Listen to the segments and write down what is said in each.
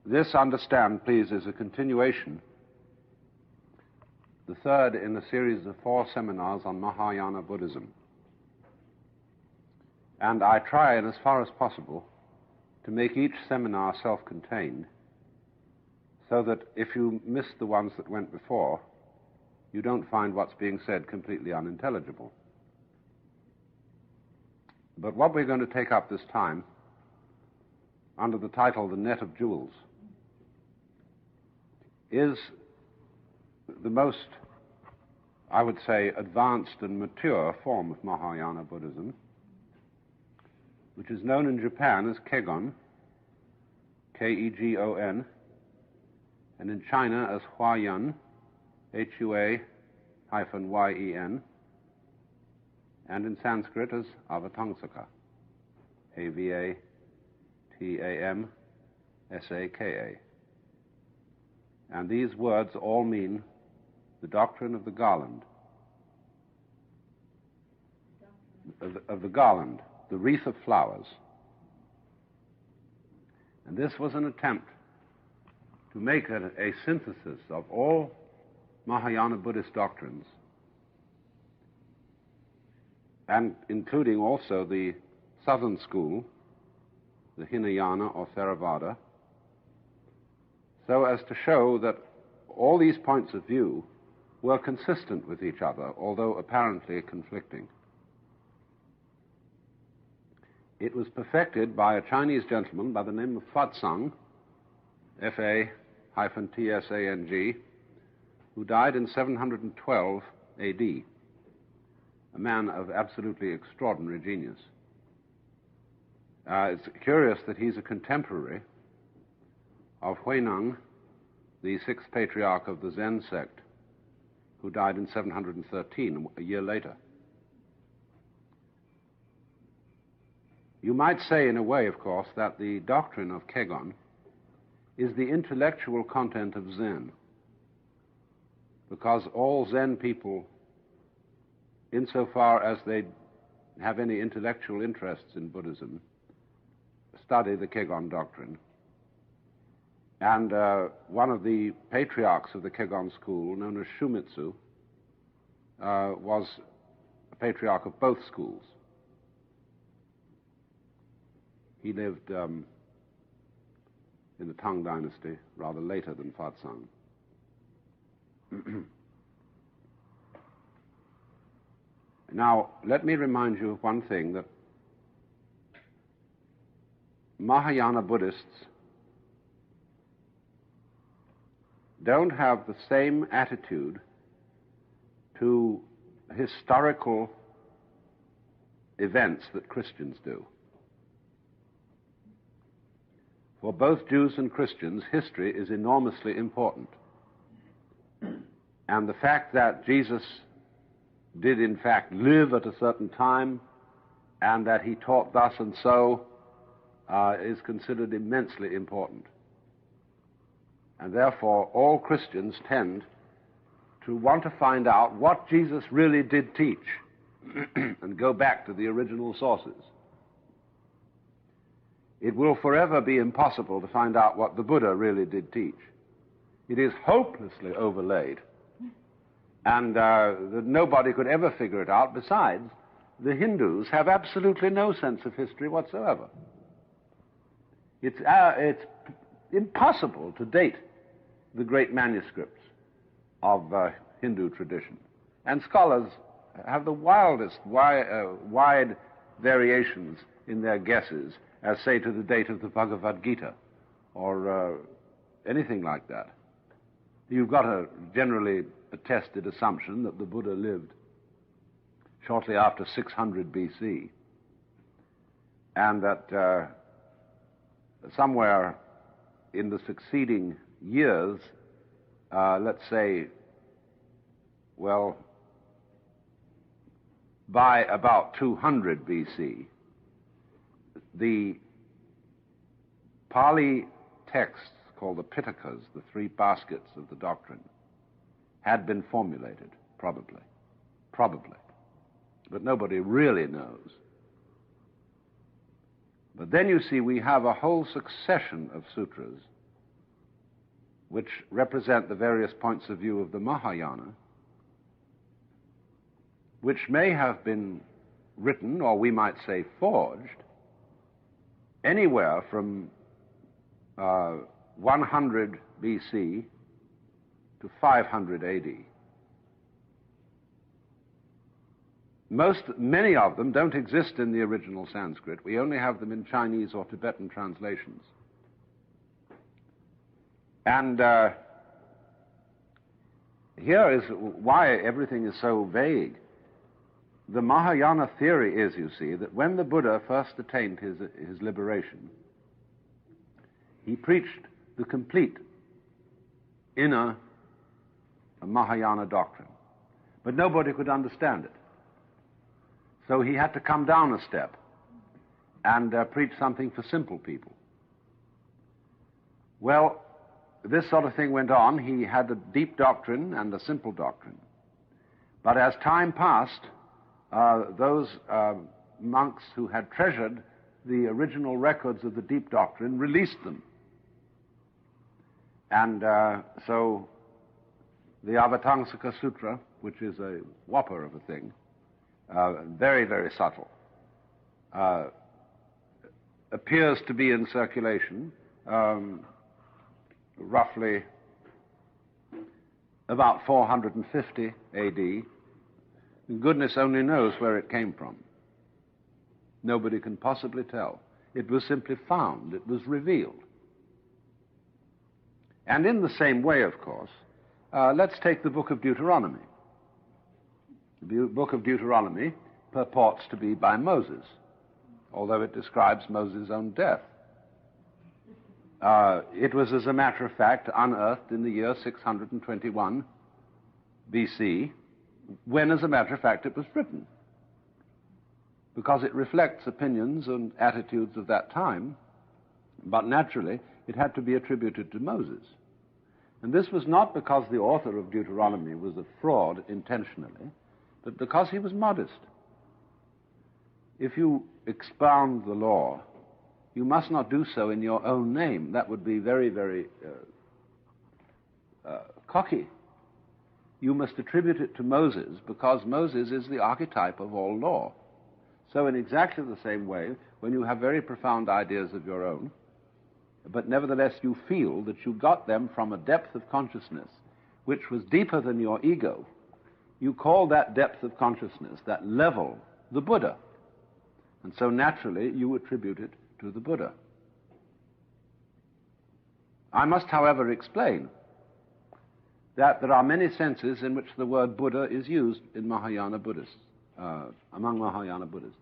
This, understand, please, is a continuation, the third in a series of 4 seminars on Mahayana Buddhism. And I try, and as far as possible, to make each seminar self-contained, so that if you miss the ones that went before, you don't find what's being said completely unintelligible. But what we're going to take up this time, under the title The Net of Jewels, is the most, I would say, advanced and mature form of Mahayana Buddhism, which is known in Japan as Kegon, K-E-G-O-N, and in China as Huayan, H-U-A-Y-E-N, and in Sanskrit as Avatamsaka, A-V-A-T-A-M-S-A-K-A. And these words all mean the doctrine of the garland, of the garland, the wreath of flowers. And this was an attempt to make a synthesis of all Mahayana Buddhist doctrines, and including also the southern school, the Hinayana or Theravada, so as to show that all these points of view were consistent with each other, although apparently conflicting. It was perfected by a Chinese gentleman by the name of Fatsang, F-A-T-S-A-N-G, who died in 712 A.D., a man of absolutely extraordinary genius. It's curious that he's a contemporary of Huineng, the 6th patriarch of the Zen sect, who died in 713, a year later. You might say, in a way, of course, that the doctrine of Kegon is the intellectual content of Zen, because all Zen people, insofar as they have any intellectual interests in Buddhism, study the Kegon doctrine. And one of the patriarchs of the Kegon school, known as Shumitsu, was a patriarch of both schools. He lived in the Tang dynasty, rather later than Fatsang. Now, let me remind you of one thing, that Mahayana Buddhists don't have the same attitude to historical events that Christians do. For both Jews and Christians, history is enormously important. And the fact that Jesus did in fact live at a certain time and that he taught thus and so is considered immensely important. And therefore, all Christians tend to want to find out what Jesus really did teach and go back to the original sources. It will forever be impossible to find out what the Buddha really did teach. It is hopelessly overlaid, and that nobody could ever figure it out. Besides, the Hindus have absolutely no sense of history whatsoever. It's impossible to date the great manuscripts of Hindu tradition. And scholars have the wildest, wide variations in their guesses as, say, to the date of the Bhagavad Gita, or anything like that. You've got a generally attested assumption that the Buddha lived shortly after 600 BC, and that somewhere in the succeeding years, let's say, well, by about 200 BC, the Pali texts called the Pitakas, the 3 baskets of the doctrine, had been formulated, probably. But nobody really knows. But then you see we have a whole succession of sutras which represent the various points of view of the Mahayana, which may have been written, or we might say forged, anywhere from 100 BC to 500 AD. Many of them don't exist in the original Sanskrit. We only have them in Chinese or Tibetan translations. And here is why everything is so vague. The Mahayana theory is, you see, that when the Buddha first attained his liberation, he preached the complete inner Mahayana doctrine. But nobody could understand it. So he had to come down a step and preach something for simple people. Well, this sort of thing went on. He had a deep doctrine and a simple doctrine. But as time passed, those monks who had treasured the original records of the deep doctrine released them. And so the Avatamsaka Sutra, which is a whopper of a thing, very, very subtle, appears to be in circulation roughly about 450 AD. Goodness only knows where it came from. Nobody can possibly tell. It was simply found. It was revealed. And in the same way, of course, let's take the book of Deuteronomy. The book of Deuteronomy purports to be by Moses, although it describes Moses' own death. It was, as a matter of fact, unearthed in the year 621 BC, when, as a matter of fact, it was written, because it reflects opinions and attitudes of that time, but naturally it had to be attributed to Moses. And this was not because the author of Deuteronomy was a fraud intentionally, but because he was modest. If you expound the law, you must not do so in your own name. That would be very, very cocky. You must attribute it to Moses, because Moses is the archetype of all law. So in exactly the same way, when you have very profound ideas of your own, but nevertheless you feel that you got them from a depth of consciousness which was deeper than your ego, you call that depth of consciousness, that level, the Buddha. And so naturally you attribute it to the Buddha. I must, however, explain that there are many senses in which the word Buddha is used in Mahayana Buddhists, among Mahayana Buddhists.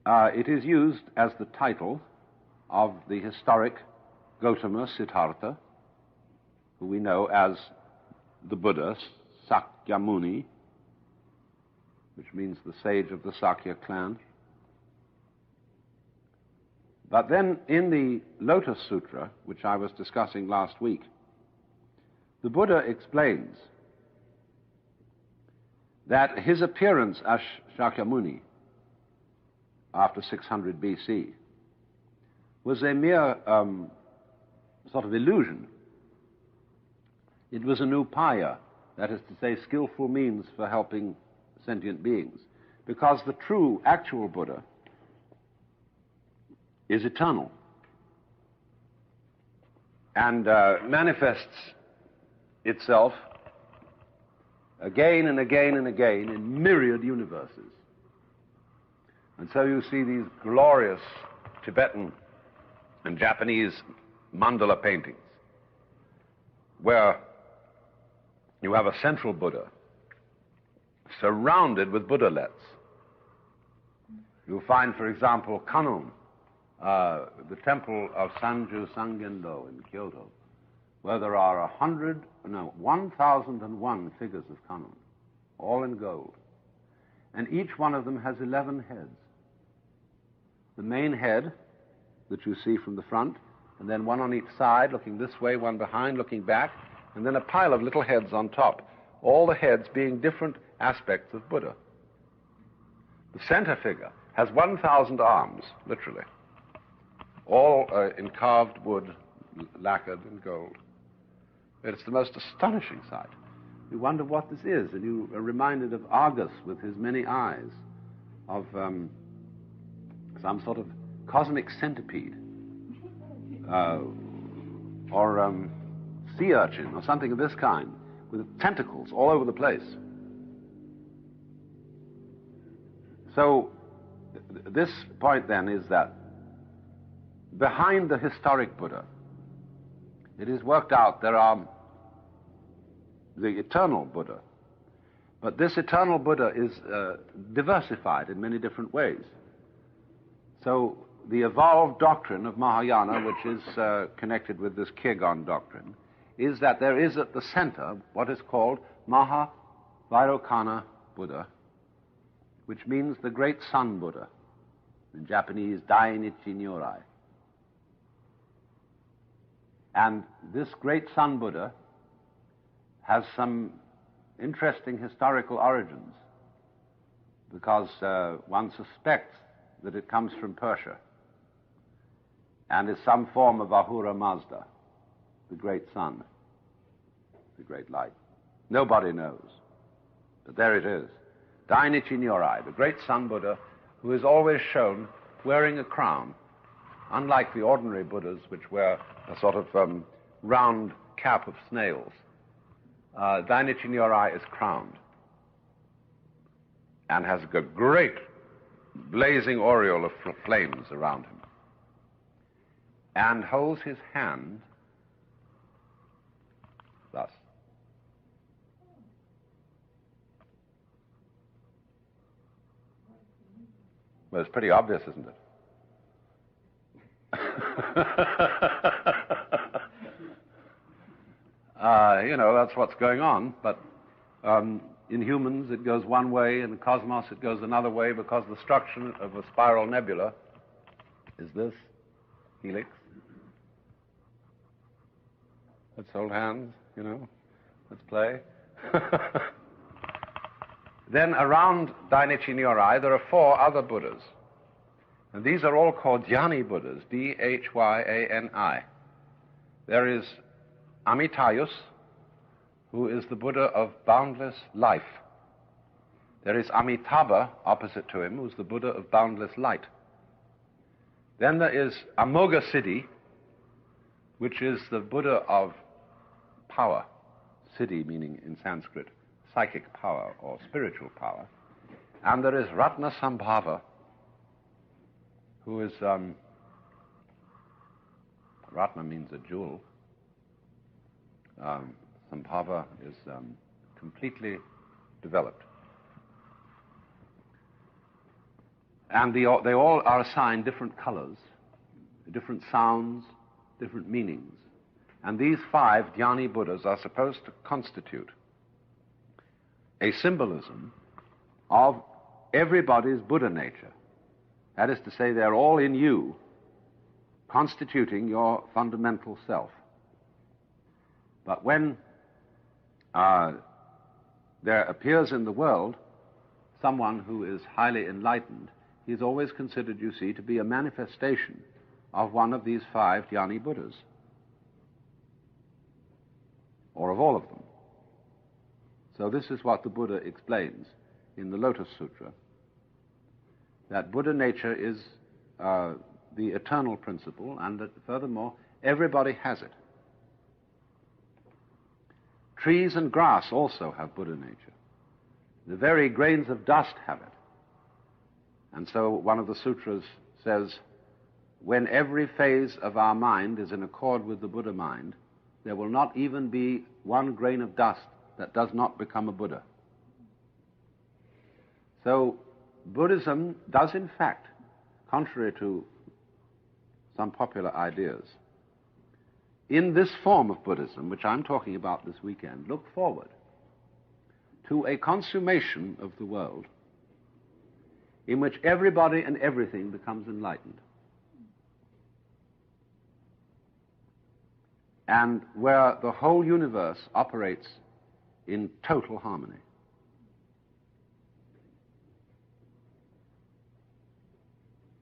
It is used as the title of the historic Gautama Siddhartha, who we know as the Buddha, Sakyamuni, which means the sage of the Sakya clan. But then in the Lotus Sutra, which I was discussing last week, the Buddha explains that his appearance as Shakyamuni after 600 BC was a mere sort of illusion. It was an upaya, that is to say, skillful means for helping sentient beings, because the true, actual Buddha is eternal and manifests itself again and again and again in myriad universes. And so you see these glorious Tibetan and Japanese mandala paintings where you have a central Buddha surrounded with Buddhalets. You'll find, for example, Kannon, the temple of Sanju Sangendo in Kyoto, where there are 1,001 figures of Kannon, all in gold. And each one of them has 11 heads. The main head that you see from the front, and then one on each side, looking this way, one behind, looking back, and then a pile of little heads on top, all the heads being different aspects of Buddha. The center figure has 1,000 arms, literally, all in carved wood, lacquered in gold. It's the most astonishing sight. You wonder what this is, and you are reminded of Argus with his many eyes, of some sort of cosmic centipede, or sea urchin, or something of this kind, with tentacles all over the place. So this point then is that behind the historic Buddha, it is worked out there are the eternal Buddha, but this eternal Buddha is diversified in many different ways. So the evolved doctrine of Mahayana, which is connected with this Kiergon doctrine, is that there is at the center what is called Mahavairocana Buddha, which means the great Sun Buddha. In Japanese, Dainichi Nyorai. And this great Sun Buddha has some interesting historical origins, because one suspects that it comes from Persia and is some form of Ahura Mazda, the great sun, the great light. Nobody knows, but there it is. Dainichi Nyorai, the great Sun Buddha, who is always shown wearing a crown, unlike the ordinary Buddhas, which wear a sort of round cap of snails. Dainichi Nyorai is crowned and has a great blazing aureole of flames around him, and holds his hand thus. Well, it's pretty obvious, isn't it? That's what's going on, but in humans it goes one way, in the cosmos it goes another way, because the structure of a spiral nebula is this helix. Let's hold hands, let's play. Then around Dainichi Nyorai there are 4 other Buddhas, and these are all called Dhyani Buddhas, Dhyani. There is Amitayus, who is the Buddha of boundless life. There is Amitabha, opposite to him, who's the Buddha of boundless light. Then there is Amoghasiddhi, which is the Buddha of power. Siddhi meaning in Sanskrit psychic power or spiritual power. And there is Ratnasambhava, who is, Ratna means a jewel. Sambhava is completely developed. And they all are assigned different colors, different sounds, different meanings. And these 5 Dhyani Buddhas are supposed to constitute a symbolism of everybody's Buddha nature. That is to say, they're all in you, constituting your fundamental self. But when there appears in the world someone who is highly enlightened, he is always considered, you see, to be a manifestation of one of these 5 Dhyani Buddhas, or of all of them. So this is what the Buddha explains in the Lotus Sutra, that Buddha nature is the eternal principle, and that furthermore everybody has it. Trees and grass also have Buddha nature. The very grains of dust have it. And so one of the sutras says, when every phase of our mind is in accord with the Buddha mind, there will not even be one grain of dust that does not become a Buddha. So Buddhism does in fact, contrary to some popular ideas, in this form of Buddhism, which I'm talking about this weekend, look forward to a consummation of the world in which everybody and everything becomes enlightened, and where the whole universe operates in total harmony.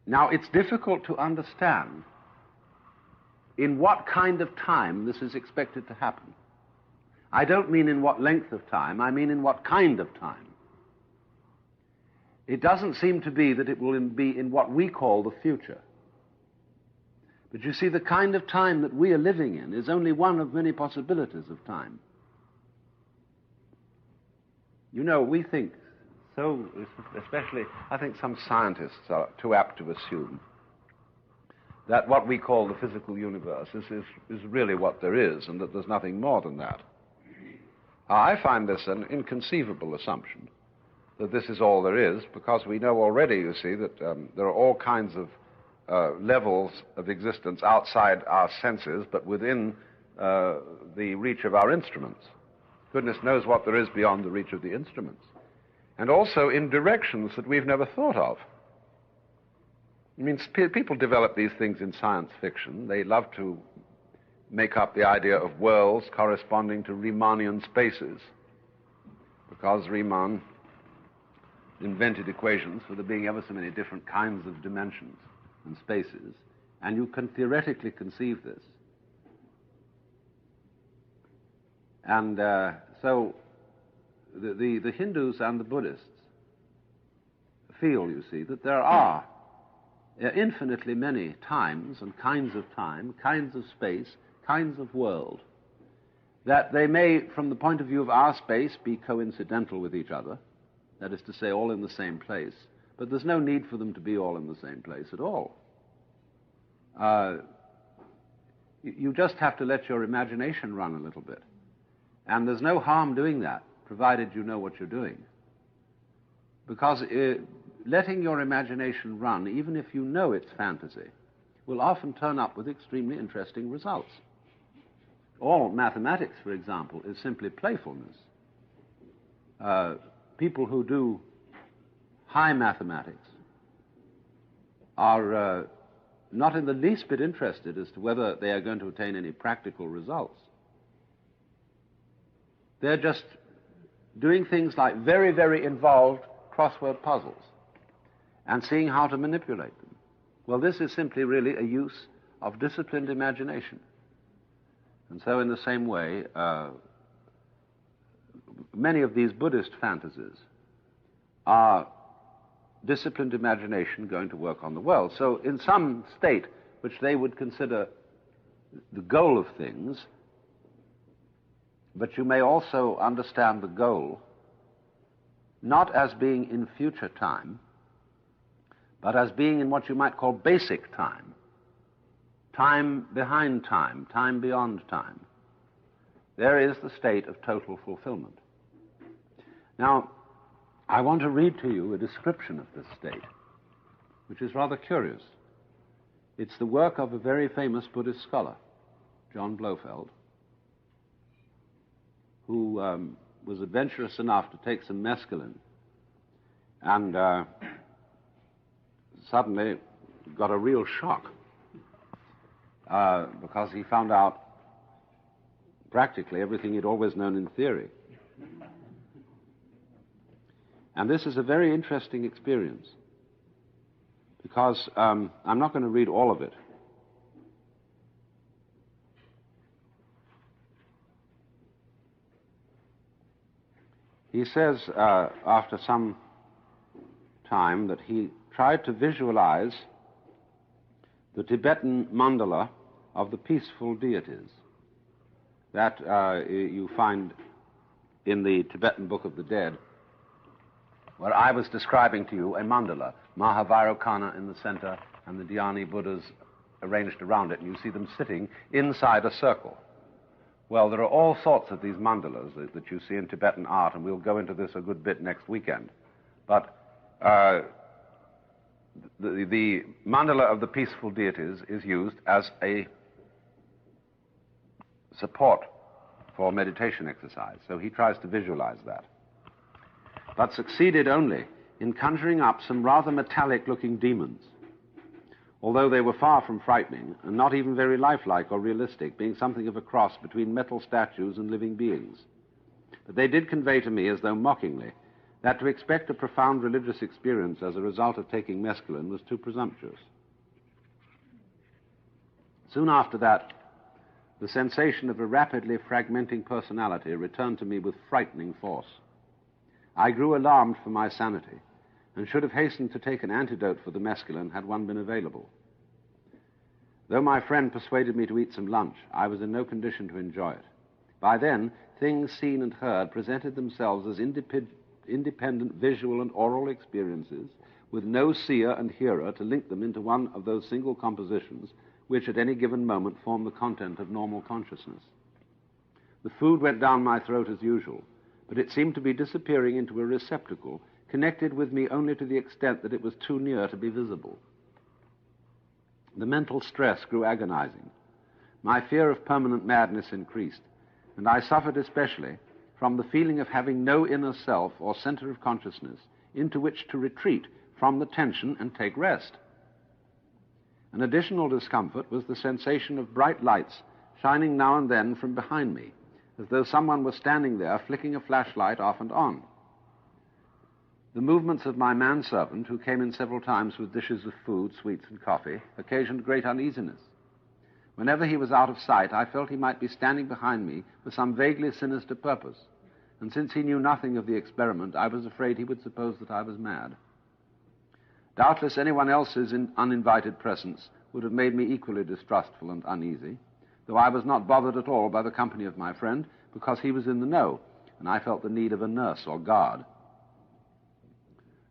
Now, it's difficult to understand in what kind of time this is expected to happen. I don't mean in what length of time, I mean in what kind of time. It doesn't seem to be that it will be in what we call the future. But you see, the kind of time that we are living in is only one of many possibilities of time. You know, we think so, especially, I think some scientists are too apt to assume that what we call the physical universe is really what there is, and that there's nothing more than that. I find this an inconceivable assumption, that this is all there is, because we know already, you see, that there are all kinds of levels of existence outside our senses, but within the reach of our instruments. Goodness knows what there is beyond the reach of the instruments. And also in directions that we've never thought of. I mean, people develop these things in science fiction. They love to make up the idea of worlds corresponding to Riemannian spaces, because Riemann invented equations for there being ever so many different kinds of dimensions and spaces, and you can theoretically conceive this. And so the Hindus and the Buddhists feel, you see, that there are infinitely many times and kinds of time, kinds of space, kinds of world, that they may, from the point of view of our space, be coincidental with each other, that is to say, all in the same place, but there's no need for them to be all in the same place at all. You just have to let your imagination run a little bit. And there's no harm doing that, provided you know what you're doing. Because letting your imagination run, even if you know it's fantasy, will often turn up with extremely interesting results. All mathematics, for example, is simply playfulness. People who do high mathematics are not in the least bit interested as to whether they are going to attain any practical results. They're just doing things like very, very involved crossword puzzles and seeing how to manipulate them. Well, this is simply really a use of disciplined imagination. And so in the same way, many of these Buddhist fantasies are disciplined imagination going to work on the world. So in some state which they would consider the goal of things, but you may also understand the goal not as being in future time, but as being in what you might call basic time, time behind time, time beyond time. There is the state of total fulfillment. Now, I want to read to you a description of this state, which is rather curious. It's the work of a very famous Buddhist scholar, John Blofeld, who was adventurous enough to take some mescaline and suddenly got a real shock because he found out practically everything he'd always known in theory. And this is a very interesting experience because I'm not going to read all of it. He says after some time that he tried to visualize the Tibetan mandala of the peaceful deities that you find in the Tibetan Book of the Dead, where I was describing to you a mandala, Mahavairocana in the center, and the Dhyani Buddhas arranged around it, and you see them sitting inside a circle. Well, there are all sorts of these mandalas that you see in Tibetan art, and we'll go into this a good bit next weekend. But the mandala of the peaceful deities is used as a support for meditation exercise, so he tries to visualize that, but succeeded only in conjuring up some rather metallic-looking demons, although they were far from frightening and not even very lifelike or realistic, being something of a cross between metal statues and living beings. But they did convey to me, as though mockingly, that to expect a profound religious experience as a result of taking mescaline was too presumptuous. Soon after that, the sensation of a rapidly fragmenting personality returned to me with frightening force. I grew alarmed for my sanity and should have hastened to take an antidote for the mescaline had one been available. Though my friend persuaded me to eat some lunch, I was in no condition to enjoy it. By then, things seen and heard presented themselves as independent visual and oral experiences, with no seer and hearer to link them into one of those single compositions which at any given moment form the content of normal consciousness. The food went down my throat as usual, but it seemed to be disappearing into a receptacle connected with me only to the extent that it was too near to be visible. The mental stress grew agonizing. My fear of permanent madness increased, and I suffered especially from the feeling of having no inner self or center of consciousness into which to retreat from the tension and take rest. An additional discomfort was the sensation of bright lights shining now and then from behind me, as though someone was standing there flicking a flashlight off and on. The movements of my manservant, who came in several times with dishes of food, sweets, and coffee, occasioned great uneasiness. Whenever he was out of sight, I felt he might be standing behind me for some vaguely sinister purpose, and since he knew nothing of the experiment, I was afraid he would suppose that I was mad. Doubtless anyone else's uninvited presence would have made me equally distrustful and uneasy, though I was not bothered at all by the company of my friend, because he was in the know, and I felt the need of a nurse or guard.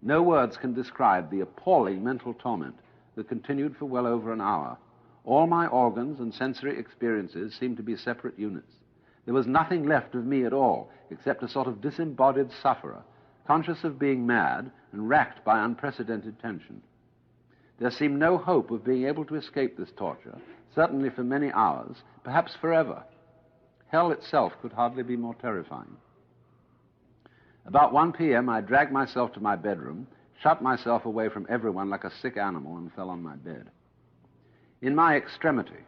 No words can describe the appalling mental torment that continued for well over an hour. All my organs and sensory experiences seemed to be separate units. There was nothing left of me at all, except a sort of disembodied sufferer, conscious of being mad and racked by unprecedented tension. There seemed no hope of being able to escape this torture, certainly for many hours, perhaps forever. Hell itself could hardly be more terrifying. About 1 p.m., I dragged myself to my bedroom, shut myself away from everyone like a sick animal, and fell on my bed. In my extremity,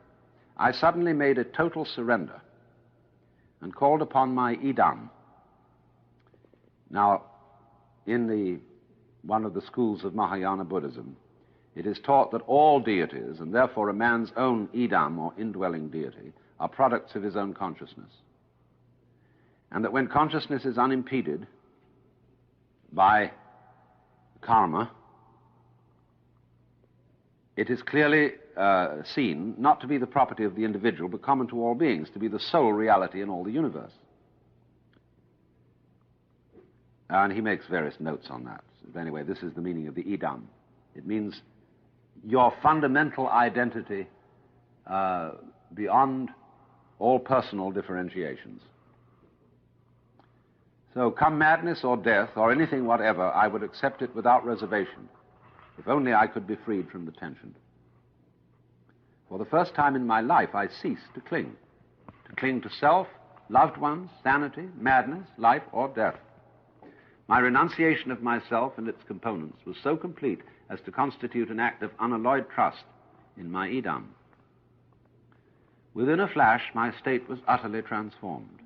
I suddenly made a total surrender and called upon my Idam. Now, in one of the schools of Mahayana Buddhism, it is taught that all deities, and therefore a man's own Idam, or indwelling deity, are products of his own consciousness. And that when consciousness is unimpeded by karma, it is clearly seen not to be the property of the individual, but common to all beings, to be the sole reality in all the universe. And he makes various notes on that. Anyway, this is the meaning of the Idam. It means your fundamental identity beyond all personal differentiations. So come madness or death or anything whatever, I would accept it without reservation, if only I could be freed from the tension. For the first time in my life, I ceased to cling to self, loved ones, sanity, madness, life, or death. My renunciation of myself and its components was so complete as to constitute an act of unalloyed trust in my Idam. Within a flash, my state was utterly transformed.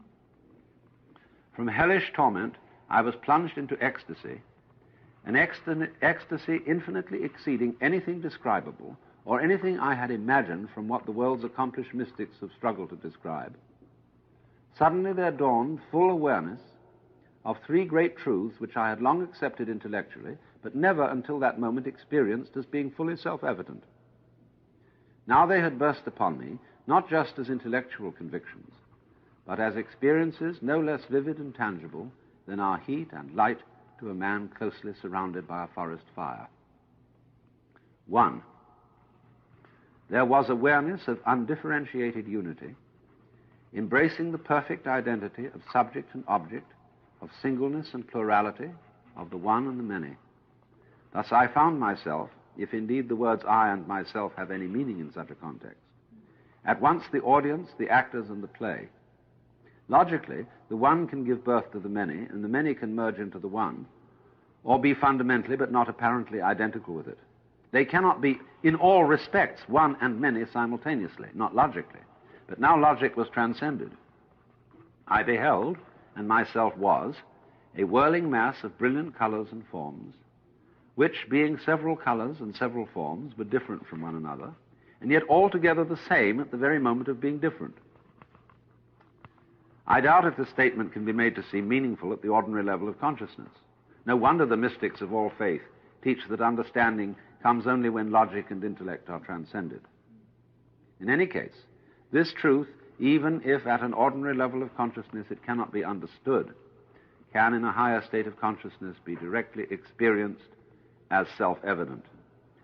From hellish torment, I was plunged into ecstasy, an ecstasy infinitely exceeding anything describable or anything I had imagined from what the world's accomplished mystics have struggled to describe. Suddenly there dawned full awareness of three great truths which I had long accepted intellectually, but never until that moment experienced as being fully self-evident. Now they had burst upon me, not just as intellectual convictions, but as experiences no less vivid and tangible than are heat and light to a man closely surrounded by a forest fire. 1. There was awareness of undifferentiated unity, embracing the perfect identity of subject and object, of singleness and plurality, of the one and the many. Thus I found myself, if indeed the words I and myself have any meaning in such a context, at once the audience, the actors, and the play. Logically, the one can give birth to the many, and the many can merge into the one, or be fundamentally but not apparently identical with it. They cannot be, in all respects, one and many simultaneously, not logically. But now logic was transcended. I beheld, and myself was, a whirling mass of brilliant colors and forms, which, being several colors and several forms, were different from one another, and yet altogether the same at the very moment of being different. I doubt if this statement can be made to seem meaningful at the ordinary level of consciousness. No wonder the mystics of all faith teach that understanding comes only when logic and intellect are transcended. In any case, this truth, even if at an ordinary level of consciousness it cannot be understood, can in a higher state of consciousness be directly experienced as self-evident.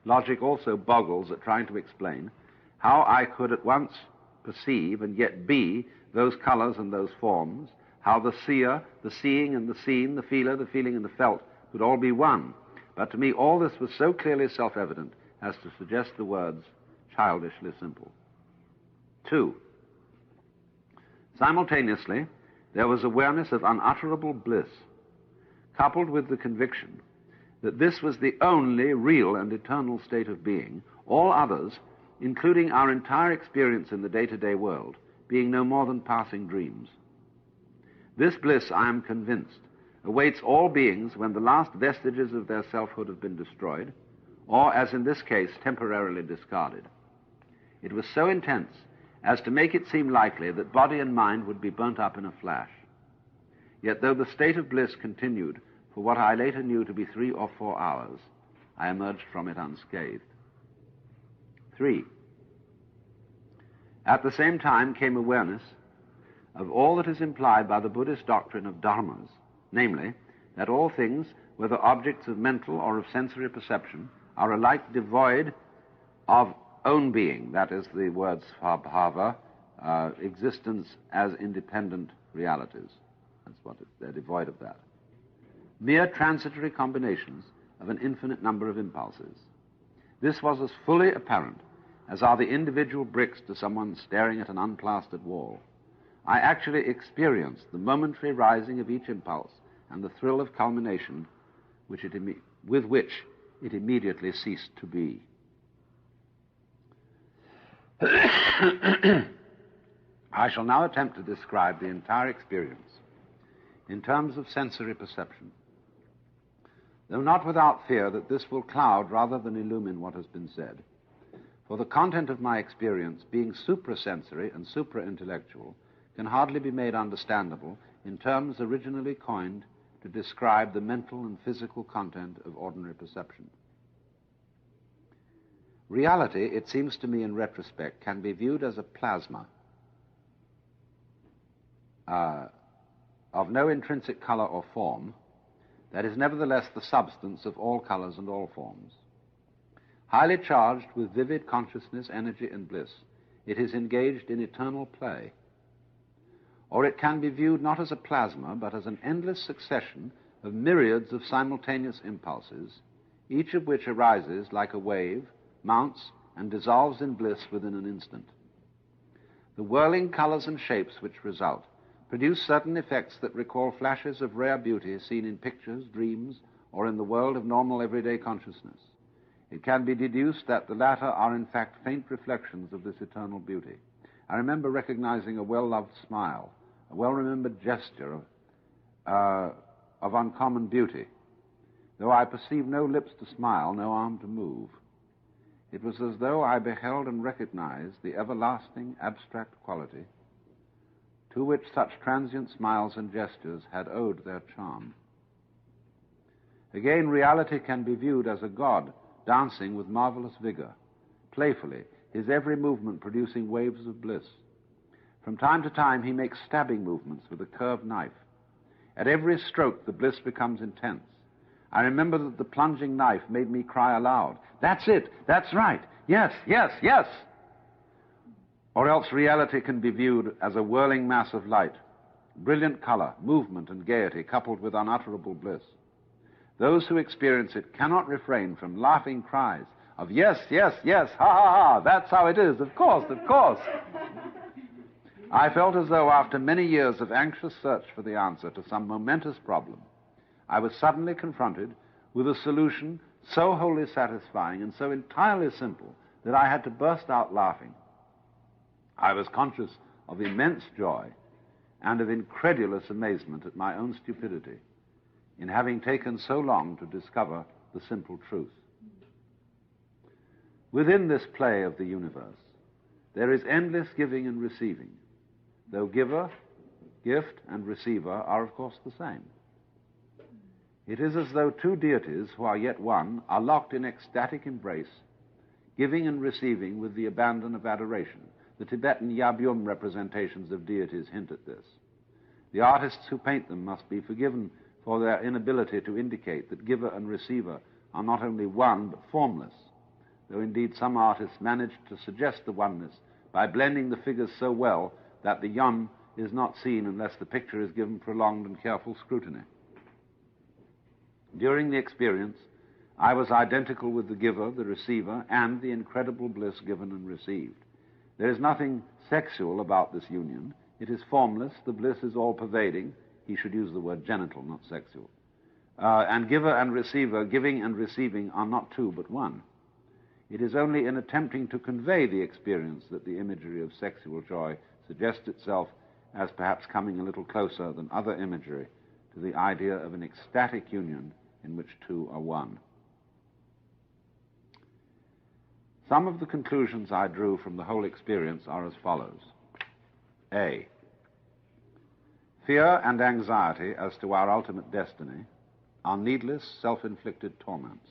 Logic also boggles at trying to explain how I could at once perceive and yet be those colors and those forms, how the seer, the seeing and the seen, the feeler, the feeling and the felt could all be one. But to me all this was so clearly self-evident as to suggest the words childishly simple. 2. Simultaneously, there was awareness of unutterable bliss, coupled with the conviction that this was the only real and eternal state of being, all others, including our entire experience in the day-to-day world, being no more than passing dreams. This bliss, I am convinced, awaits all beings when the last vestiges of their selfhood have been destroyed, or, as in this case, temporarily discarded. It was so intense as to make it seem likely that body and mind would be burnt up in a flash. Yet though the state of bliss continued for what I later knew to be 3 or 4 hours, I emerged from it unscathed. 3. At the same time came awareness of all that is implied by the Buddhist doctrine of dharmas, namely, that all things, whether objects of mental or of sensory perception, are alike devoid of own being, that is the word svabhava, existence as independent realities. That's what they're devoid of that. Mere transitory combinations of an infinite number of impulses. This was as fully apparent as are the individual bricks to someone staring at an unplastered wall. I actually experienced the momentary rising of each impulse and the thrill of culmination with which it immediately ceased to be. I shall now attempt to describe the entire experience in terms of sensory perception, though not without fear that this will cloud rather than illumine what has been said. For the content of my experience, being suprasensory and supra-intellectual, can hardly be made understandable in terms originally coined to describe the mental and physical content of ordinary perception. Reality, it seems to me in retrospect, can be viewed as a plasma of no intrinsic color or form, that is nevertheless the substance of all colors and all forms. Highly charged with vivid consciousness, energy, and bliss, it is engaged in eternal play. Or it can be viewed not as a plasma, but as an endless succession of myriads of simultaneous impulses, each of which arises like a wave, mounts, and dissolves in bliss within an instant. The whirling colors and shapes which result produce certain effects that recall flashes of rare beauty seen in pictures, dreams, or in the world of normal everyday consciousness. It can be deduced that the latter are in fact faint reflections of this eternal beauty. I remember recognizing a well-loved smile, a well-remembered gesture of uncommon beauty. Though I perceived no lips to smile, no arm to move, it was as though I beheld and recognized the everlasting abstract quality to which such transient smiles and gestures had owed their charm. Again, reality can be viewed as a god dancing with marvelous vigor, playfully, his every movement producing waves of bliss. From time to time, he makes stabbing movements with a curved knife. At every stroke, the bliss becomes intense. I remember that the plunging knife made me cry aloud, "That's it, that's right, yes, yes, yes!" Or else reality can be viewed as a whirling mass of light, brilliant color, movement, and gaiety coupled with unutterable bliss. Those who experience it cannot refrain from laughing cries of, "Yes, yes, yes, ha, ha, ha, that's how it is, of course, of course." I felt as though after many years of anxious search for the answer to some momentous problem, I was suddenly confronted with a solution so wholly satisfying and so entirely simple that I had to burst out laughing. I was conscious of immense joy and of incredulous amazement at my own stupidity in having taken so long to discover the simple truth. Within this play of the universe, there is endless giving and receiving, though giver gift and receiver are, of course, the same. It is as though two deities who are yet one are locked in ecstatic embrace, giving and receiving with the abandon of adoration. The Tibetan Yabyum representations of deities hint at this. The artists who paint them must be forgiven for their inability to indicate that giver and receiver are not only one but formless, though indeed some artists manage to suggest the oneness by blending the figures so well that the yum is not seen unless the picture is given prolonged and careful scrutiny. During the experience, I was identical with the giver, the receiver, and the incredible bliss given and received. There is nothing sexual about this union. It is formless. The bliss is all-pervading. He should use the word genital, not sexual. And giver and receiver, giving and receiving, are not two but one. It is only in attempting to convey the experience that the imagery of sexual joy suggests itself as perhaps coming a little closer than other imagery to the idea of an ecstatic union in which two are one. Some of the conclusions I drew from the whole experience are as follows. A. Fear and anxiety as to our ultimate destiny are needless, self-inflicted torments.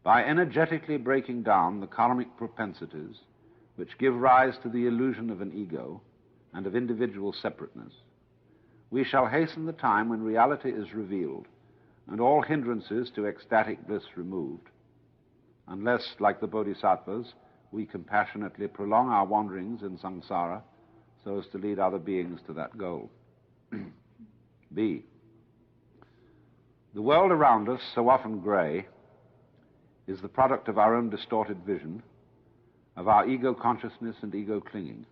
By energetically breaking down the karmic propensities which give rise to the illusion of an ego and of individual separateness, we shall hasten the time when reality is revealed and all hindrances to ecstatic bliss removed, unless, like the bodhisattvas, we compassionately prolong our wanderings in samsara so as to lead other beings to that goal. B. The world around us, so often gray, is the product of our own distorted vision, of our ego consciousness and ego clinging.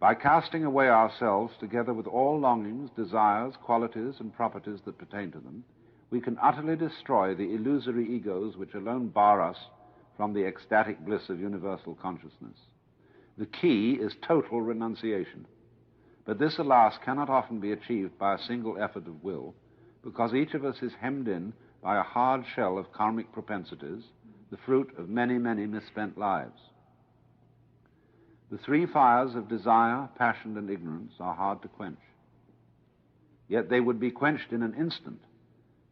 By casting away ourselves together with all longings, desires, qualities, and properties that pertain to them, we can utterly destroy the illusory egos which alone bar us from the ecstatic bliss of universal consciousness. The key is total renunciation. But this, alas, cannot often be achieved by a single effort of will, because each of us is hemmed in by a hard shell of karmic propensities, the fruit of many, many misspent lives. The three fires of desire, passion, and ignorance are hard to quench. Yet they would be quenched in an instant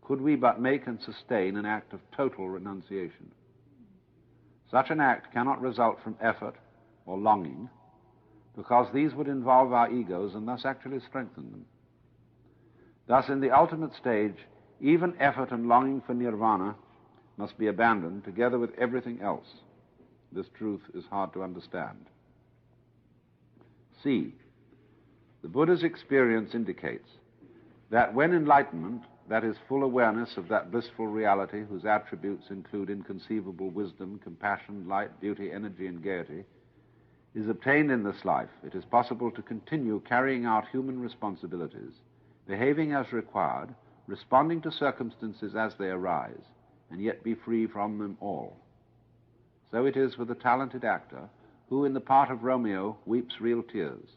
could we but make and sustain an act of total renunciation. Such an act cannot result from effort or longing, because these would involve our egos and thus actually strengthen them. Thus, in the ultimate stage, even effort and longing for nirvana must be abandoned together with everything else. This truth is hard to understand. C. The Buddha's experience indicates that when enlightenment, that is, full awareness of that blissful reality whose attributes include inconceivable wisdom, compassion, light, beauty, energy, and gaiety, is obtained in this life, it is possible to continue carrying out human responsibilities, behaving as required, responding to circumstances as they arise, and yet be free from them all. So it is with the talented actor who, in the part of Romeo, weeps real tears.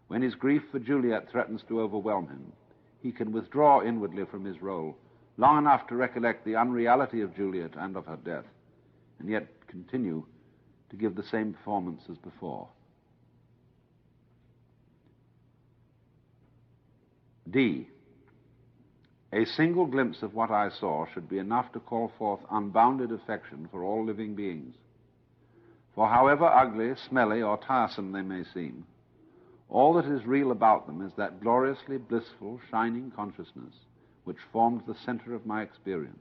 When his grief for Juliet threatens to overwhelm him, he can withdraw inwardly from his role long enough to recollect the unreality of Juliet and of her death, and yet continue to give the same performance as before. D. A single glimpse of what I saw should be enough to call forth unbounded affection for all living beings. For however ugly, smelly, or tiresome they may seem, all that is real about them is that gloriously blissful, shining consciousness which formed the center of my experience.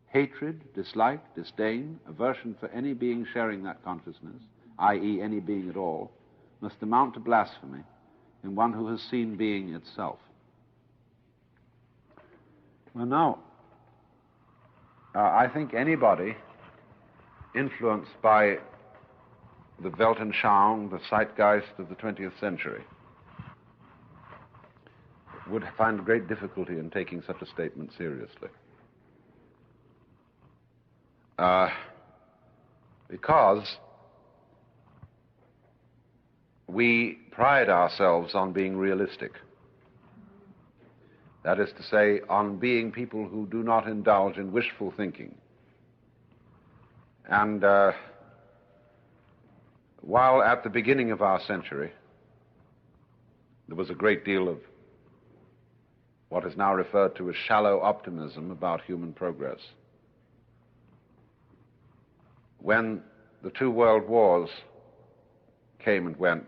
Hatred, dislike, disdain, aversion for any being sharing that consciousness, i.e., any being at all, must amount to blasphemy in one who has seen being itself. Well, now, I think anybody influenced by the Weltanschauung, the zeitgeist of the 20th century, would find great difficulty in taking such a statement seriously. Because we pride ourselves on being realistic. That is to say, on being people who do not indulge in wishful thinking. And while at the beginning of our century, There was a great deal of what is now referred to as shallow optimism about human progress. When the two world wars came and went,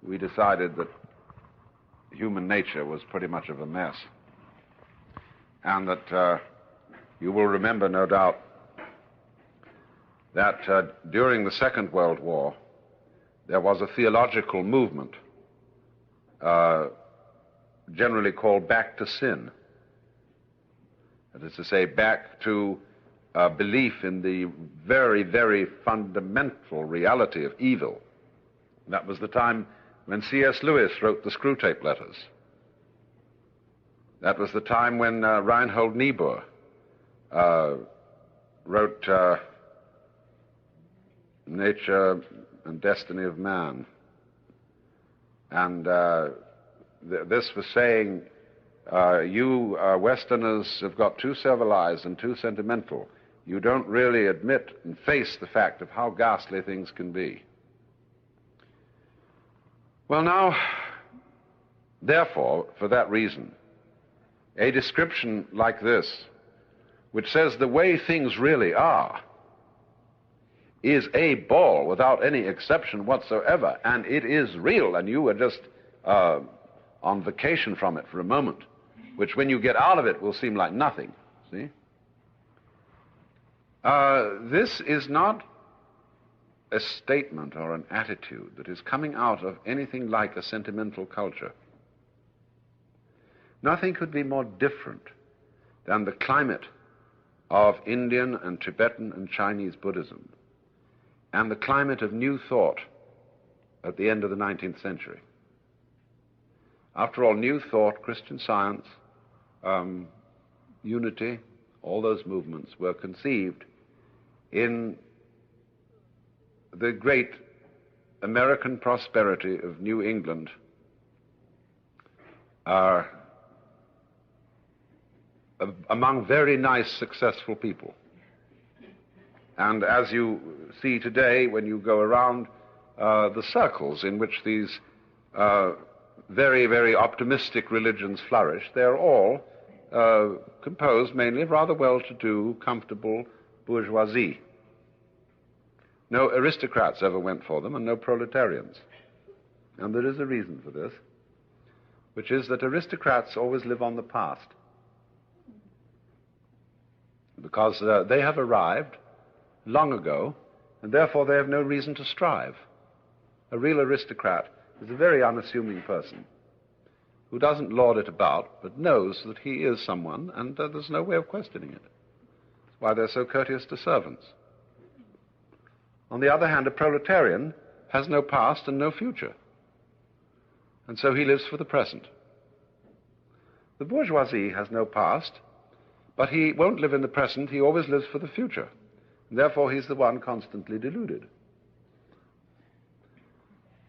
we decided that human nature was pretty much of a mess. And that you will remember, no doubt, that during the Second World War, there was a theological movement generally called back to sin. That is to say, back to belief in the very, very fundamental reality of evil. That was the time when C.S. Lewis wrote the Screwtape Letters. That was the time when Reinhold Niebuhr wrote Nature and Destiny of Man. And this was saying, you Westerners have got too civilized and too sentimental. You don't really admit and face the fact of how ghastly things can be. Well, now, therefore, for that reason, a description like this, which says the way things really are, is a ball without any exception whatsoever, and it is real, and you are just on vacation from it for a moment, which when you get out of it will seem like nothing, see? This is not a statement or an attitude that is coming out of anything like a sentimental culture. Nothing could be more different than the climate of Indian and Tibetan and Chinese Buddhism and the climate of New Thought at the end of the 19th century. After all, New Thought, Christian Science, Unity, all those movements were conceived in the great American prosperity of New England, among very nice, successful people. And as you see today, when you go around the circles in which these very, very optimistic religions flourish, they're all composed mainly of rather well-to-do, comfortable bourgeoisie. No aristocrats ever went for them, and no proletarians. And there is a reason for this, which is that aristocrats always live on the past, because they have arrived long ago, and therefore they have no reason to strive. A real aristocrat is a very unassuming person who doesn't lord it about, but knows that he is someone, and there's no way of questioning it. That's why they're so courteous to servants. On the other hand, a proletarian has no past and no future, and so he lives for the present. The bourgeoisie has no past, but he won't live in the present, he always lives for the future. And therefore, he's the one constantly deluded.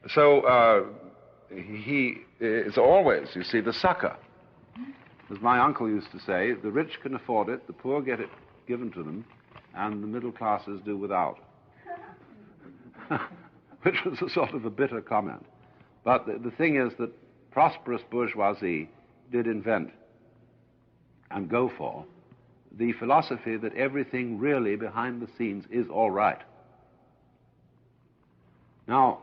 So he is always, you see, the sucker. As my uncle used to say, the rich can afford it, the poor get it given to them, and the middle classes do without. Which was a sort of a bitter comment. But the thing is that prosperous bourgeoisie did invent and go for the philosophy that everything really behind the scenes is all right. Now,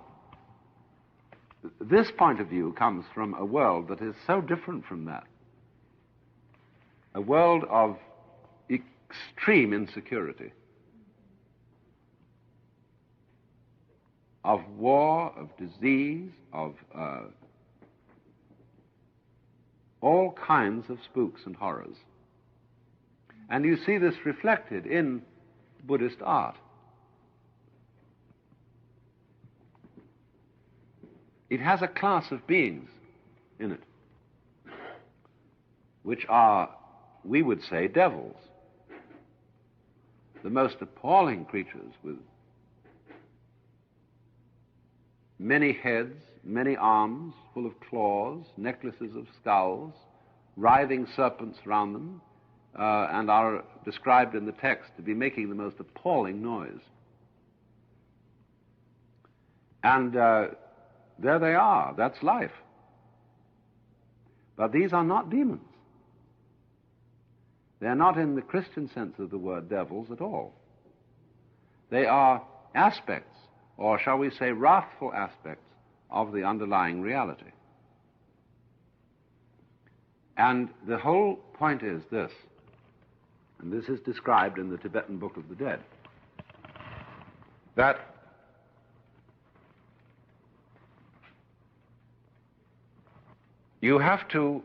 this point of view comes from a world that is so different from that. A world of extreme insecurity, of war, of disease, of all kinds of spooks and horrors. And you see this reflected in Buddhist art. It has a class of beings in it, which are, we would say, devils. The most appalling creatures with many heads, many arms, full of claws, necklaces of skulls, writhing serpents round them, and are described in the text to be making the most appalling noise. And there they are. That's life. But these are not demons. They're not in the Christian sense of the word devils at all. They are aspects, or shall we say wrathful aspects, of the underlying reality. And the whole point is this, and this is described in the Tibetan Book of the Dead, that you have to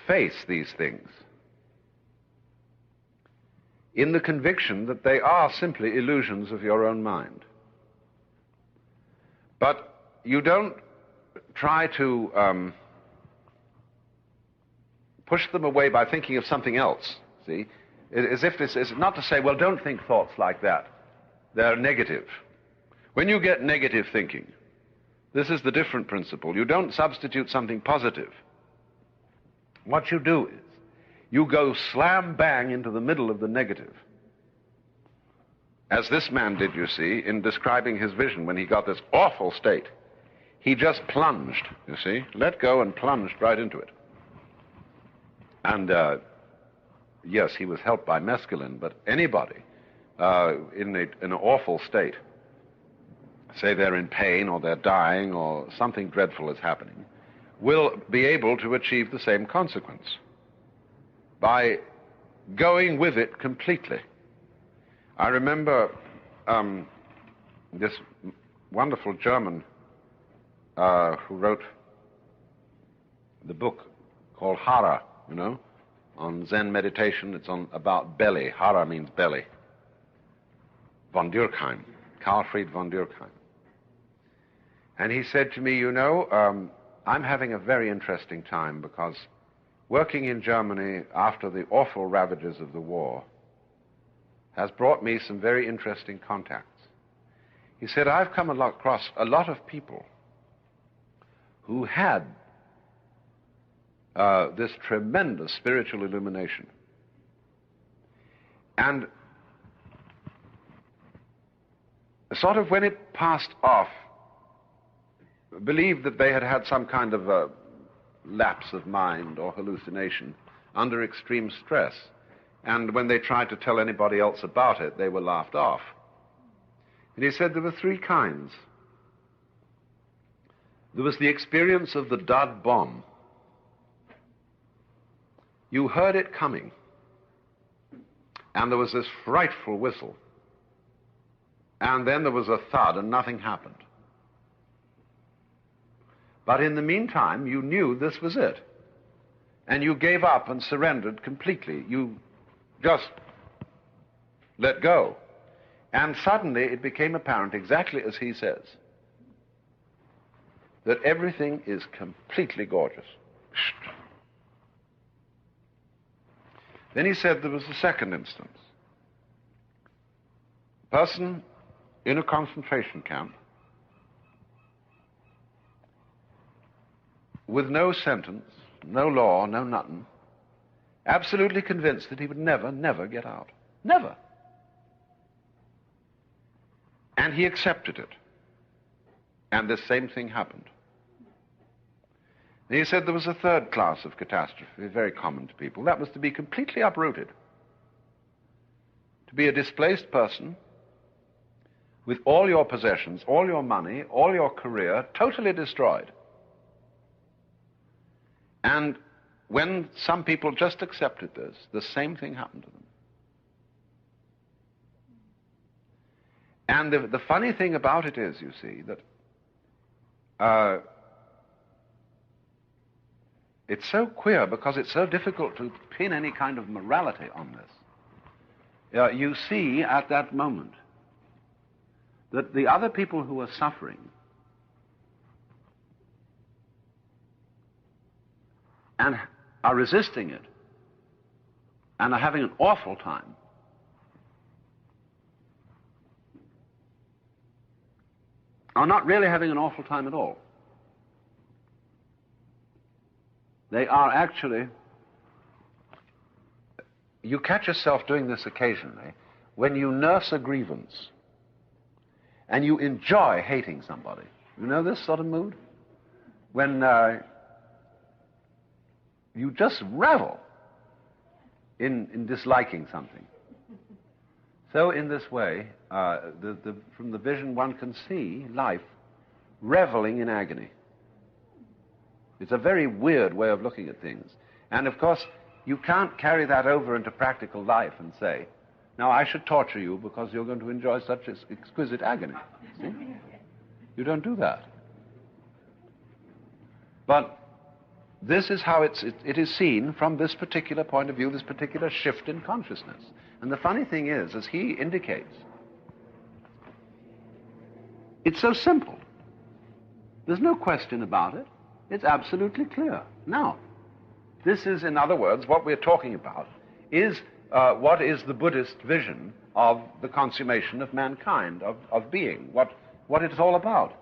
face these things in the conviction that they are simply illusions of your own mind. But you don't try to push them away by thinking of something else, see? As if this is not to say, well, don't think thoughts like that. They're negative. When you get negative thinking, this is the different principle. You don't substitute something positive. What you do is, you go slam bang into the middle of the negative. As this man did, you see, in describing his vision when he got this awful state. He just plunged, you see, let go and plunged right into it. And yes, he was helped by mescaline, but anybody in an awful state, say they're in pain or they're dying or something dreadful is happening, will be able to achieve the same consequence by going with it completely. I remember this wonderful German who wrote the book called Hara, you know, on Zen meditation. It's about belly. Hara means belly. Von Durkheim, Karlfried von Durkheim. And he said to me, you know, I'm having a very interesting time because working in Germany after the awful ravages of the war has brought me some very interesting contacts. He said, I've come across a lot of people who had this tremendous spiritual illumination. And sort of when it passed off, believed that they had had some kind of a lapse of mind or hallucination under extreme stress. And when they tried to tell anybody else about it, they were laughed off. And he said there were three kinds. There was the experience of the dud bomb. You heard it coming, and there was this frightful whistle. And then there was a thud, and nothing happened. But in the meantime, you knew this was it. And you gave up and surrendered completely. You just let go. And suddenly it became apparent, exactly as he says, that everything is completely gorgeous. Then he said there was a second instance. A person in a concentration camp with no sentence, no law, no nothing, absolutely convinced that he would never, never get out. Never. And he accepted it. And the same thing happened. And he said there was a third class of catastrophe, very common to people. That was to be completely uprooted. To be a displaced person with all your possessions, all your money, all your career totally destroyed. And when some people just accepted this, the same thing happened to them. And the funny thing about it is, you see, that it's so queer because it's so difficult to pin any kind of morality on this. You see at that moment that the other people who are suffering and are resisting it and are having an awful time are not really having an awful time at all. They are actually, you catch yourself doing this occasionally when you nurse a grievance and you enjoy hating somebody. You know this sort of mood? When you just revel in disliking something. So in this way, from the vision one can see life reveling in agony. It's a very weird way of looking at things. And of course, you can't carry that over into practical life and say, now I should torture you because you're going to enjoy such exquisite agony. See? You don't do that. But this is how it is seen from this particular point of view, this particular shift in consciousness. And the funny thing is, as he indicates, it's so simple. There's no question about it. It's absolutely clear. Now, this is, in other words, what we're talking about is what is the Buddhist vision of the consummation of mankind, of being, what it's all about.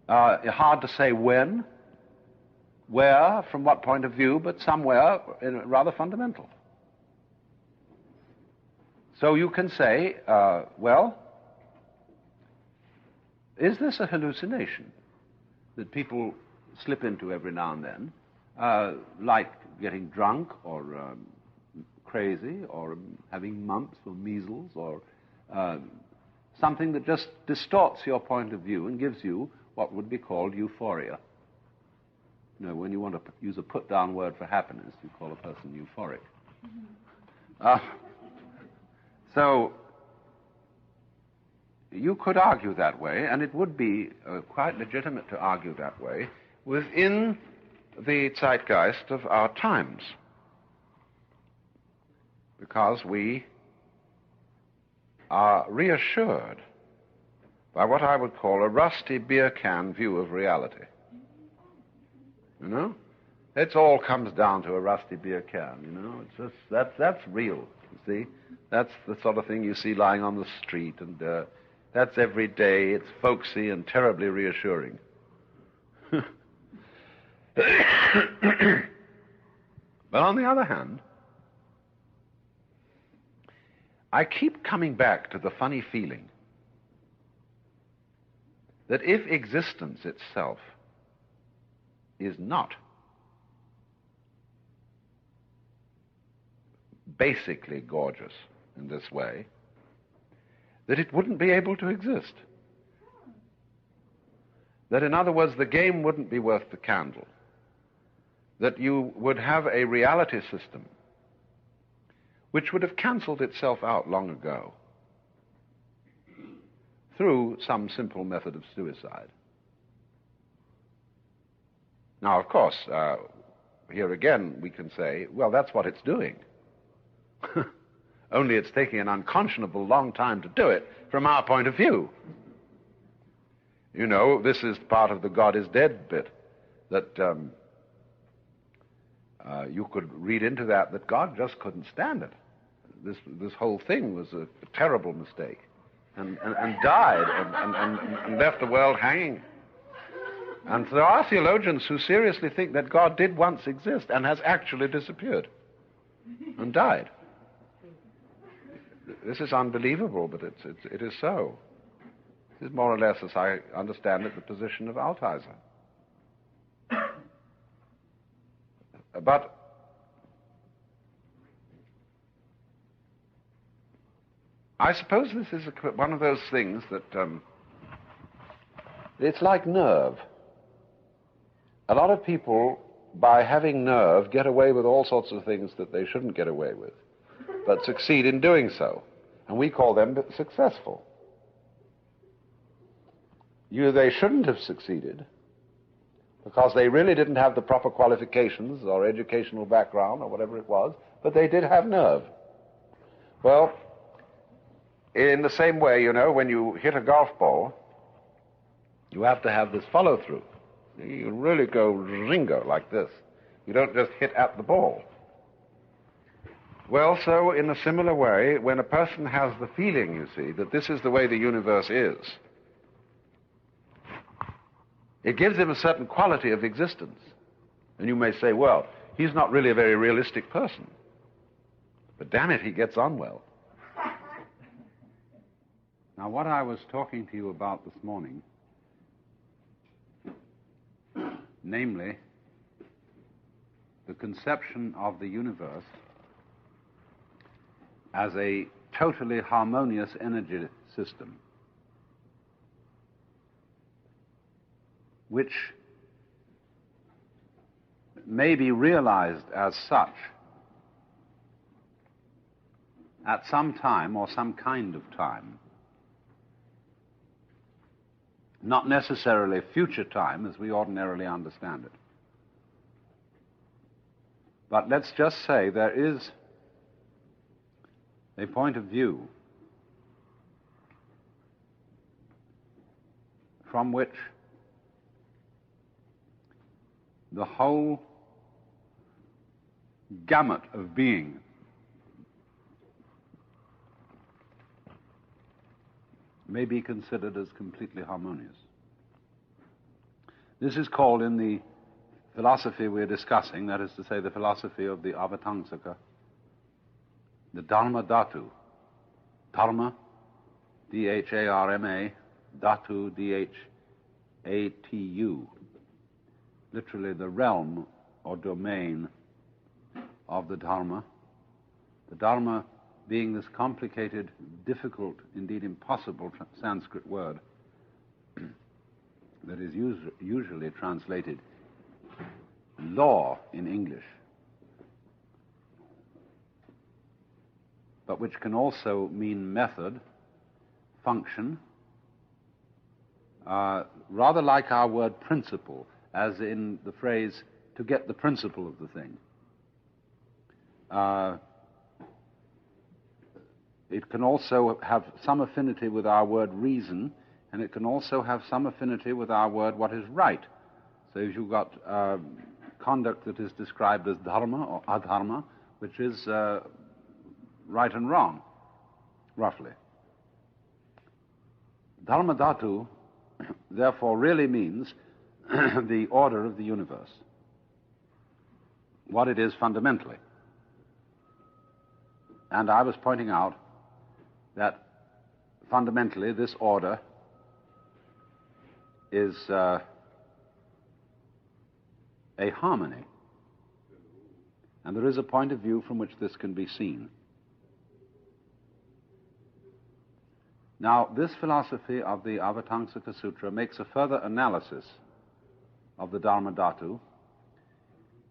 Hard to say when, where, from what point of view, but somewhere rather fundamental. So you can say, well, is this a hallucination that people slip into every now and then, like getting drunk or crazy or having mumps or measles or something that just distorts your point of view and gives you what would be called euphoria? You know, when you want to use a put-down word for happiness, you call a person euphoric. So you could argue that way, and it would be quite legitimate to argue that way within the zeitgeist of our times, because we are reassured by what I would call a rusty beer can view of reality. You know? It all comes down to a rusty beer can, you know? It's just, that's real, you see? That's the sort of thing you see lying on the street, and that's every day. It's folksy and terribly reassuring. But on the other hand, I keep coming back to the funny feeling that if existence itself is not basically gorgeous in this way, that it wouldn't be able to exist. That, in other words, the game wouldn't be worth the candle. That you would have a reality system which would have cancelled itself out long ago through some simple method of suicide. Now, of course, here again we can say, well, that's what it's doing. Only it's taking an unconscionable long time to do it from our point of view. You know, this is part of the God is dead bit, that you could read into that God just couldn't stand it. This whole thing was a terrible mistake, and died and left the world hanging. And there are theologians who seriously think that God did once exist and has actually disappeared and died. This is unbelievable, but it is so. This is more or less, as I understand it, the position of Altizer. But I suppose this is one of those things that it's like nerve. A lot of people, by having nerve, get away with all sorts of things that they shouldn't get away with, but succeed in doing so. And we call them successful. They shouldn't have succeeded because they really didn't have the proper qualifications or educational background or whatever it was, but they did have nerve. Well, in the same way, you know, when you hit a golf ball, you have to have this follow-through. You really go ringo like this. You don't just hit at the ball. Well, so in a similar way, when a person has the feeling, you see, that this is the way the universe is, it gives him a certain quality of existence. And you may say, well, he's not really a very realistic person. But damn it, he gets on well. Now, what I was talking to you about this morning, namely, the conception of the universe as a totally harmonious energy system, which may be realized as such at some time or some kind of time, not necessarily future time as we ordinarily understand it. But let's just say there is a point of view from which the whole gamut of being may be considered as completely harmonious. This is called, in the philosophy we're discussing, that is to say the philosophy of the Avatamsaka, the Dharma Dhatu. Dharma, D-H-A-R-M-A, Dhatu, D-H-A-T-U. Literally the realm or domain of the Dharma. The Dharma being this complicated, difficult, indeed impossible Sanskrit word that is usually translated law in English, but which can also mean method, function, rather like our word principle, as in the phrase to get the principle of the thing. It can also have some affinity with our word reason, and it can also have some affinity with our word what is right. So if you've got conduct that is described as dharma or adharma, which is right and wrong, roughly. Dharma Dhatu, therefore, really means the order of the universe, what it is fundamentally. And I was pointing out that fundamentally this order is a harmony. And there is a point of view from which this can be seen. Now, this philosophy of the Avatamsaka Sutra makes a further analysis of the Dharma Dhatu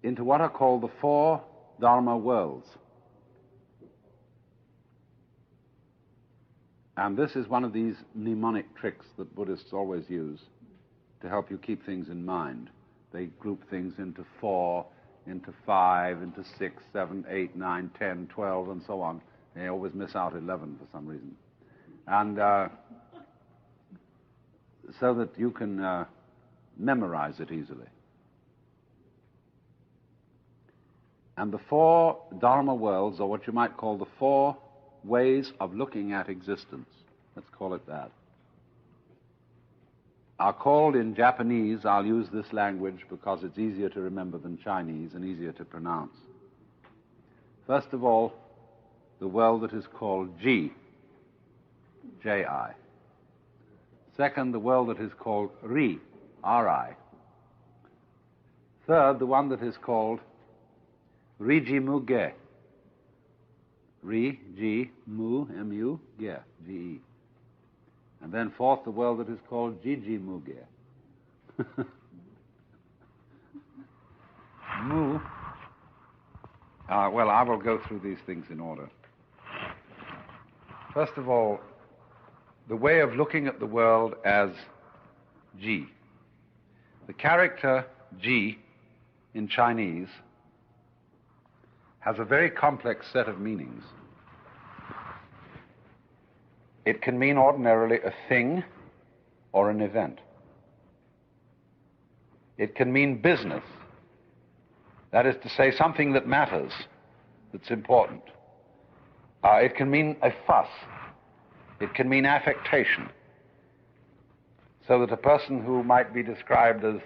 into what are called the four Dharma worlds. And this is one of these mnemonic tricks that Buddhists always use to help you keep things in mind. They group things into 4, into 5, into 6, 7, 8, 9, 10, 12, and so on. They always miss out 11 for some reason. And so that you can memorize it easily. And the four Dharma worlds, or what you might call the four ways of looking at existence, let's call it that, are called in Japanese, I'll use this language because it's easier to remember than Chinese and easier to pronounce. First of all, the world that is called Ji, J-I. Second, the world that is called Ri, R-I. Third, the one that is called Rijimuge, Ri, Ji, Mu, M-U, Ge, G-E. And then fourth, the world that is called Jijimuge. Mu. Well, I will go through these things in order. First of all, the way of looking at the world as Ji. The character Ji in Chinese has a very complex set of meanings. It can mean ordinarily a thing or an event. It can mean business, that is to say, something that matters, that's important. It can mean a fuss. It can mean affectation. So that a person who might be described as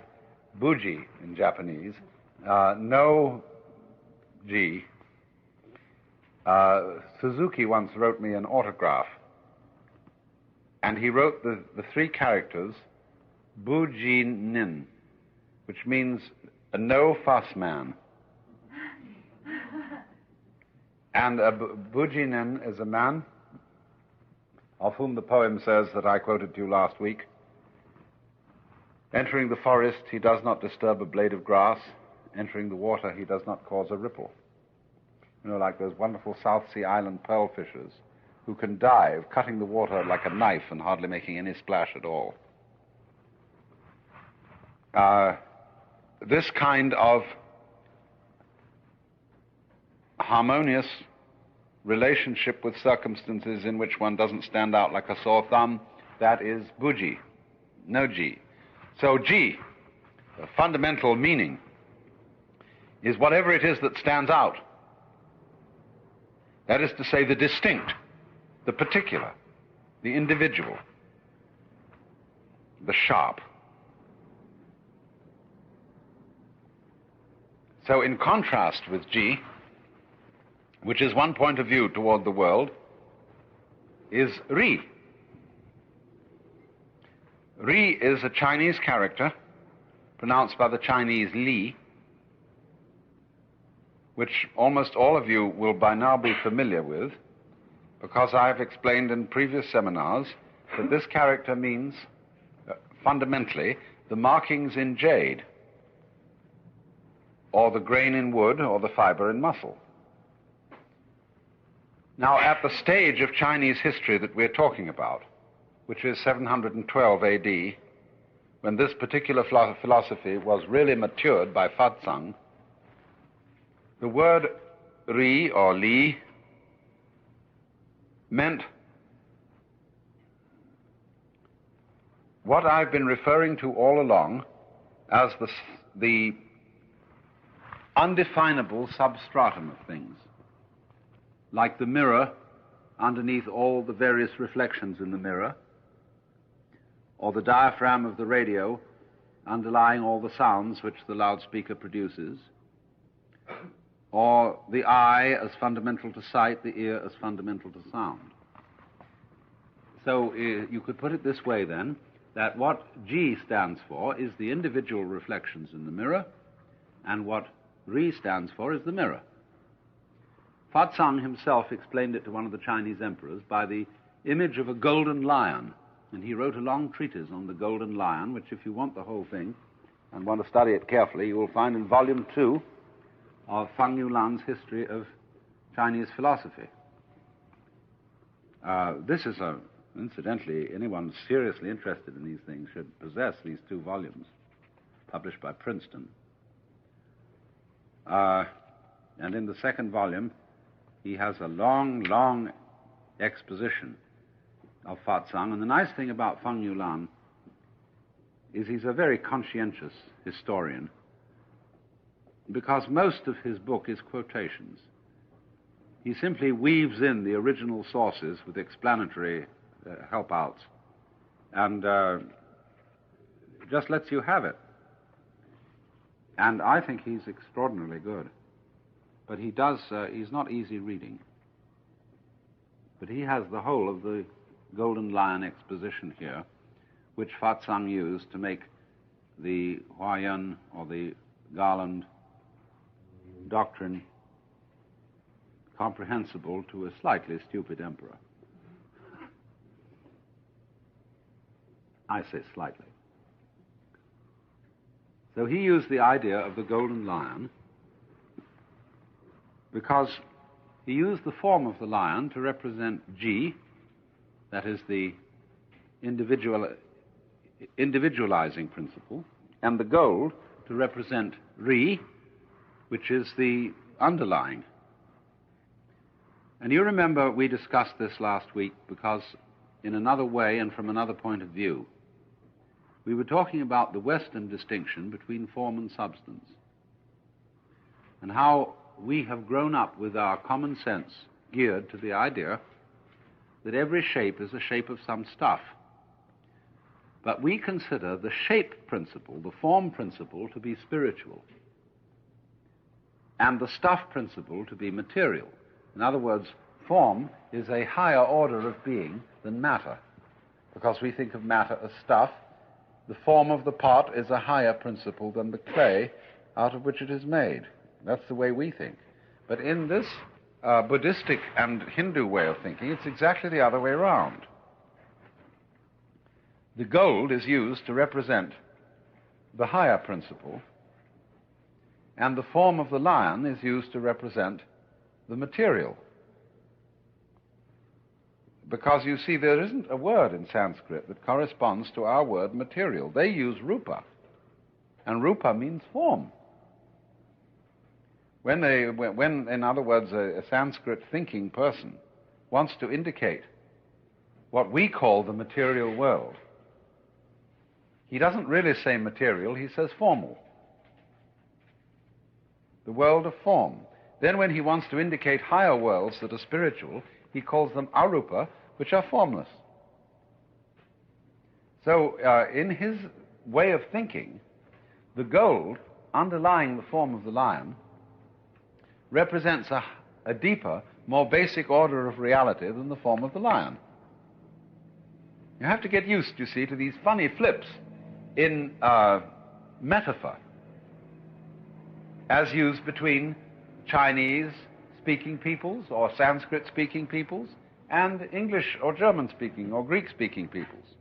buji in Japanese, no Ji. Suzuki once wrote me an autograph, and he wrote the three characters Buji Nin, which means a no-fuss man. And Bujinen is a man of whom the poem says that I quoted to you last week. Entering the forest, he does not disturb a blade of grass. Entering the water, he does not cause a ripple. You know, like those wonderful South Sea Island pearl fishers who can dive, cutting the water like a knife and hardly making any splash at all. This kind of harmonious relationship with circumstances in which one doesn't stand out like a sore thumb, that is Buji, no Ji. So Ji, the fundamental meaning, is whatever it is that stands out. That is to say, the distinct, the particular, the individual, the sharp. So in contrast with Ji, which is one point of view toward the world, is Ri. Ri is a Chinese character pronounced by the Chinese Li, which almost all of you will by now be familiar with, because I have explained in previous seminars that this character means, fundamentally, the markings in jade, or the grain in wood, or the fiber in muscle. Now, at the stage of Chinese history that we're talking about, which is 712 AD, when this particular philosophy was really matured by Fazang, the word Ri or Li meant what I've been referring to all along as the undefinable substratum of things, like the mirror underneath all the various reflections in the mirror, or the diaphragm of the radio underlying all the sounds which the loudspeaker produces, or the eye as fundamental to sight, the ear as fundamental to sound. So you could put it this way then, that what G stands for is the individual reflections in the mirror, and what Ri stands for is the mirror. Fazang himself explained it to one of the Chinese emperors by the image of a golden lion, and he wrote a long treatise on the golden lion, which if you want the whole thing and want to study it carefully, you will find in volume 2 of Feng Yulan's History of Chinese Philosophy. This is incidentally, anyone seriously interested in these things should possess these 2 volumes, published by Princeton. And in the second volume, he has a long, long exposition of Fazang. And the nice thing about Feng Yulan is he's a very conscientious historian, because most of his book is quotations. He simply weaves in the original sources with explanatory help-outs and just lets you have it. And I think he's extraordinarily good. But he's not easy reading. But he has the whole of the Golden Lion exposition here, which Fazang used to make the Huayan, or the Garland doctrine, comprehensible to a slightly stupid emperor. I say slightly. So he used the idea of the Golden Lion because he used the form of the lion to represent Ji, that is the individualizing principle, and the gold to represent Ri, which is the underlying. And you remember we discussed this last week because in another way and from another point of view, we were talking about the Western distinction between form and substance, and how we have grown up with our common sense geared to the idea that every shape is a shape of some stuff. But we consider the shape principle, the form principle, to be spiritual, and the stuff principle to be material. In other words, form is a higher order of being than matter, because we think of matter as stuff. The form of the pot is a higher principle than the clay out of which it is made. That's the way we think. But in this Buddhistic and Hindu way of thinking, it's exactly the other way around. The gold is used to represent the higher principle, and the form of the lion is used to represent the material. Because you see, there isn't a word in Sanskrit that corresponds to our word material. They use rupa, and rupa means form. When, in other words, a Sanskrit thinking person wants to indicate what we call the material world, he doesn't really say material, he says formal. The world of form. Then when he wants to indicate higher worlds that are spiritual, he calls them arupa, which are formless. So in his way of thinking, the gold underlying the form of the lion represents a deeper, more basic order of reality than the form of the lion. You have to get used, you see, to these funny flips in metaphor as used between Chinese-speaking peoples or Sanskrit-speaking peoples and English or German-speaking or Greek-speaking peoples.